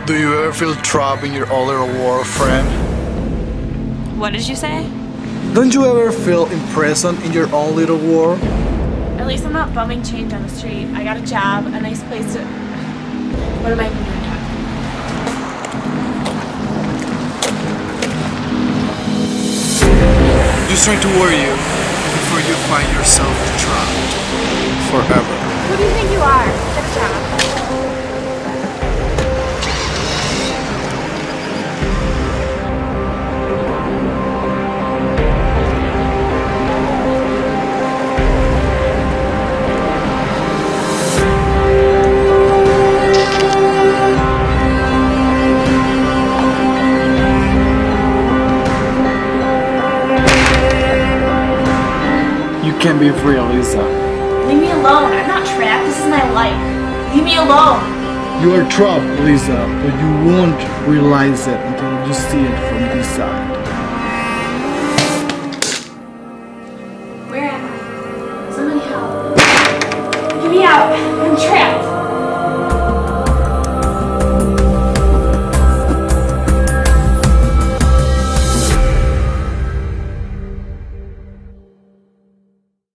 Do you ever feel trapped in your own little world, friend? What did you say? Don't you ever feel imprisoned in your own little world? At least I'm not bumming change on the street. I got a job, a nice place to... What am I even doing? Just trying to worry you before you find yourself trapped forever. Who do you think you are? Get a job. You can't be free, Lisa. Leave me alone. I'm not trapped. This is my life. Leave me alone. You are trapped, Lisa, but you won't realize it until you see it from this side.